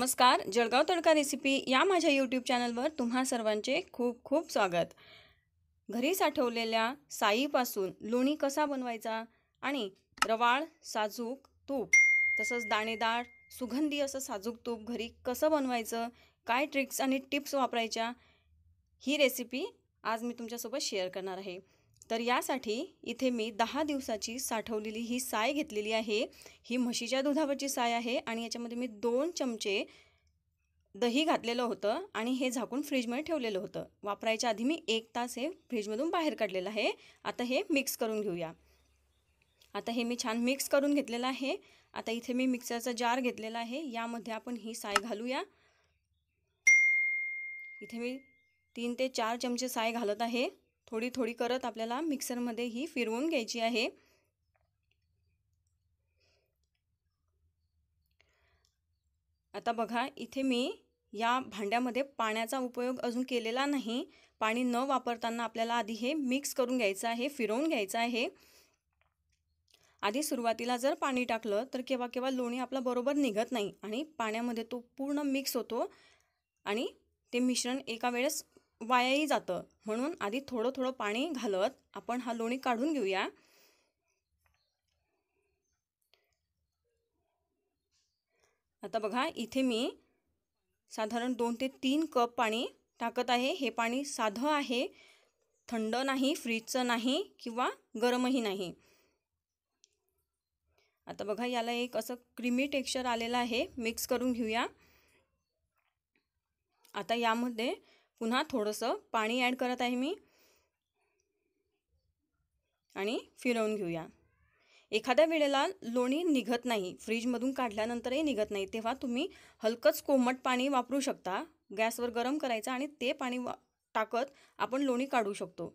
नमस्कार, जळगाव तडका रेसिपी या माझ्या यूट्यूब चॅनलवर तुम्हा सर्वांचे खूप खूप स्वागत। घरी साठवलेल्या साईपासून लोणी कसा बनवायचा आणि रवाळ साजूक तूप तसंच दाणेदार सुगंधी असं साजूक तूप घरी कसं बनवायचं, काय ट्रिक्स आणि टिप्स वापरायच्या, ही रेसिपी आज मी तुमच्यासोबत शेअर करणार आहे। तर यासाठी इथे मी 10 दिवसाची साठवलेली ही साय घेतलेली आहे। ही म्हशीच्या दुधावरची साय आहे आणि याच्यामध्ये मी 2 चमचे दही घातलेलं होतं आणि हे झाकून फ्रीजमध्ये ठेवलेलं होतं। वापरायच्या आधी मी 1 तास हे फ्रीजमधून बाहेर काढलेलं आहे। आता हे मिक्स करून घेऊया। आता हे मी छान मिक्स करून घेतलेलं आहे। आता इथे मी मिक्सरचा जार घेतलेला आहे, यामध्ये आपण ही साय घालूया। इथे मी 3 ते 4 चमचे साय घालत आहे। थोडी थोडी करत आपल्याला मिक्सरमध्ये ही फिरवून घ्यायची आहे। आता बघा, इथे मी या भांड्यामध्ये पाण्याचा उपयोग अजून केलेला नाही। पाणी न वापरताना आपल्याला आधी हे मिक्स करून घ्यायचं आहे, फिरवून घ्यायचं आहे। आधी सुरुवातीला जर पाणी टाकलं तर केव्हा केव्हा लोणी आपलं बरोबर निघत नाही आणि पाण्यामध्ये तो पूर्ण मिक्स होतो आणि ते मिश्रण एका वेळेस वायाही जातं। म्हणून आधी थोडं थोडं पाणी घालत आपण हा लोणी काढून घेऊया। आता बघा, इथे मी साधारण 2 ते 3 कप पाणी टाकत आहे। हे पाणी साधं आहे, थंड नाही, फ्रीजचं नाही किंवा गरमही नाही। आता बघा, याला एक असं क्रीमी टेक्स्चर आलेलं आहे। मिक्स करून घेऊया। आता यामध्ये पुन्हा थोडंसं पाणी ॲड करत आहे मी आणि फिरवून घेऊया। एखाद्या वेळेला लोणी निघत नाही, फ्रीजमधून काढल्यानंतरही निघत नाही, तेव्हा तुम्ही हलकंच कोमट पाणी वापरू शकता। गॅसवर गरम करायचं आणि ते पाणी टाकत आपण लोणी काढू शकतो।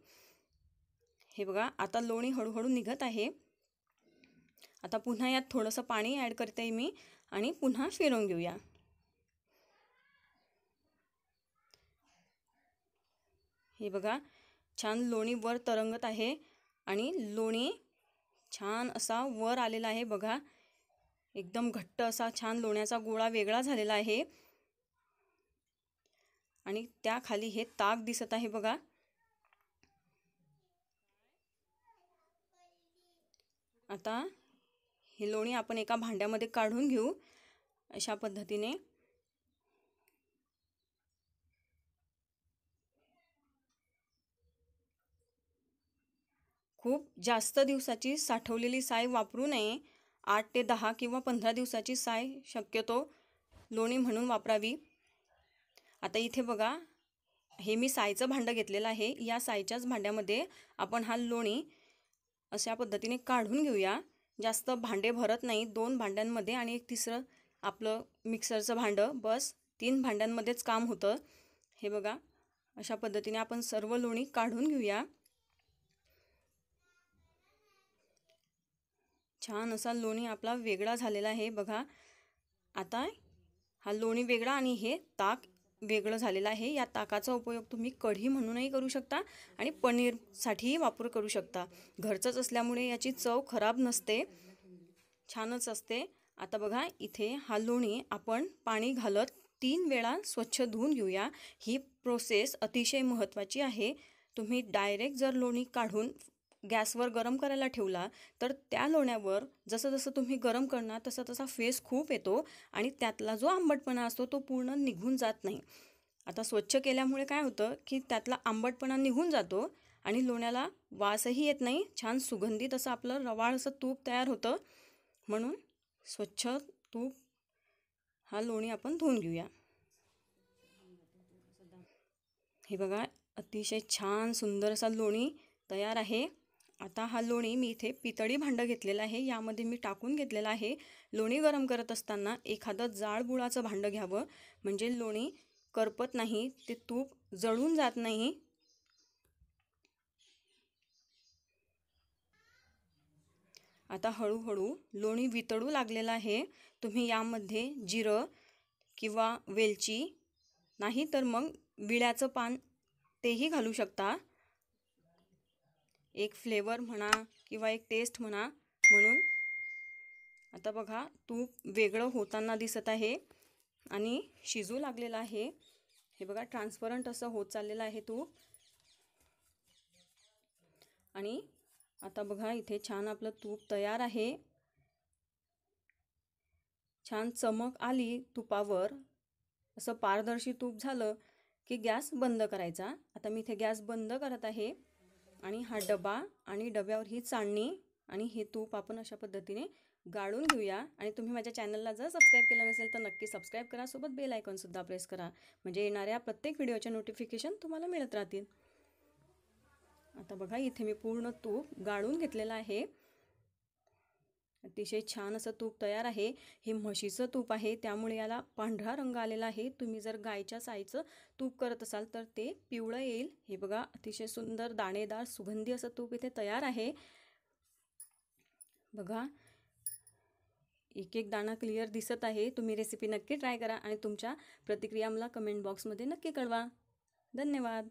हे बघा, आता लोणी हळूहळू निघत आहे। आता पुन्हा यात थोडंसं पाणी ॲड करते मी आणि पुन्हा फिरवून घेऊया। हे बघा, छान लोणी वर तरंगत आहे आणि लोणी छान असा वर आलेला आहे। बघा, एकदम घट्ट असा छान लोण्याचा गोळा वेगळा झालेला आहे आणि त्याखाली हे ताक दिसत आहे बघा। आता हे लोणी आपण एका भांड्यामध्ये काढून घेऊ अशा पद्धतीने। खूप जास्त दिवसाची साठवलेली साय वापरू नये। 8 ते 10 किंवा 15 दिवसाची साय शक्यतो लोणी म्हणून वापरावी। आता इथे बघा, हे मी सायचं भांडं घेतलेलं आहे। या सायच्याच भांड्यामध्ये आपण हा लोणी अशा पद्धतीने काढून घेऊया। जास्त भांडे भरत नाही, 2 भांड्यांमध्ये आणि एक तिसरं आपलं मिक्सरचं भांडं, बस 3 भांड्यांमध्येच काम होतं। हे बघा, अशा पद्धतीने आपण सर्व लोणी काढून घेऊया। छान असा लोणी आपला वेगळा झालेला आहे बघा। आता हा लोणी वेगळा आणि हे ताक वेगळं झालेलं आहे। या ताकाचा उपयोग तुम्ही कढी म्हणूनही करू शकता आणि पनीरसाठीही वापर करू शकता। घरचंच असल्यामुळे याची चव खराब नसते, छानच असते। आता बघा, इथे हा लोणी आपण पाणी घालत 3 वेळा स्वच्छ धुवून घेऊया। ही प्रोसेस अतिशय महत्त्वाची आहे। तुम्ही डायरेक्ट जर लोणी काढून गॅसवर गरम करायला ठेवला तर त्या लोण्यावर जसं जसं तुम्ही गरम करणार तसा तसा फेस खूप येतो आणि त्यातला जो आंबटपणा असतो तो पूर्ण निघून जात नाही। आता स्वच्छ केल्यामुळे काय होतं की त्यातला आंबटपणा निघून जातो आणि लोण्याला वासही येत नाही, छान सुगंधित असं आपलं रवाळ असं तूप तयार होतं। म्हणून स्वच्छ तूप हा लोणी आपण धुवून घेऊया। हे बघा, अतिशय छान सुंदर असा लोणी तयार आहे। आता हा लोणी मी इथे पितळी भांडं घेतलेलं आहे, यामध्ये मी टाकून घेतलेलं आहे। लोणी गरम करत असताना एखादं जाड बुडाचं भांडं घ्यावं, म्हणजे लोणी करपत नाही, ते तूप जळून जात नाही। आता हळूहळू लोणी वितळू लागलेलं आहे। तुम्ही यामध्ये जिरं किंवा वेलची नाही तर मग विड्याचं पान तेही घालू शकता, एक फ्लेवर म्हणा किंवा एक टेस्ट म्हणा म्हणून। आता बघा, तूप वेगळं होताना दिसत आहे। आणि शिजू लागलेलं आहे. हे बघा ट्रान्सपरंट असं होत चाललेलं आहे तूप. आणि आता बघा इथे छान आपलं तूप तयार आहे. छान चमक आली तुपावर, असं पारदर्शी तूप झालं की गॅस बंद करायचा. आता मी इथे गॅस बंद करत आहे आणि हा डबा आणि डब्यावर ही चाळणी आणि हे तूप आपण अशा पद्धतीने गाळून घेऊया. आणि तुम्ही माझ्या चॅनलला जर सबस्क्राईब केलं नसेल तर नक्की सबस्क्राईब करा, सोबत बेल आयकॉनसुद्धा प्रेस करा, म्हणजे येणाऱ्या प्रत्येक व्हिडिओच्या नोटिफिकेशन तुम्हाला मिळत राहतील. आता बघा इथे मी पूर्ण तूप गाळून घेतलेलं आहे. अतिशय छान असं तूप तयार आहे. हे म्हशीचं तूप आहे त्यामुळे याला पांढरा रंग आलेला आहे. तुम्ही जर गायच्या साईचं तूप करत असाल तर ते पिवळं येईल. हे बघा अतिशय सुंदर दाणेदार सुगंधी असं तूप इथे तयार आहे. बघा एक एक दाणा क्लिअर दिसत आहे. तुम्ही रेसिपी नक्की ट्राय करा आणि तुमच्या प्रतिक्रिया मला कमेंट बॉक्समध्ये नक्की कळवा. धन्यवाद.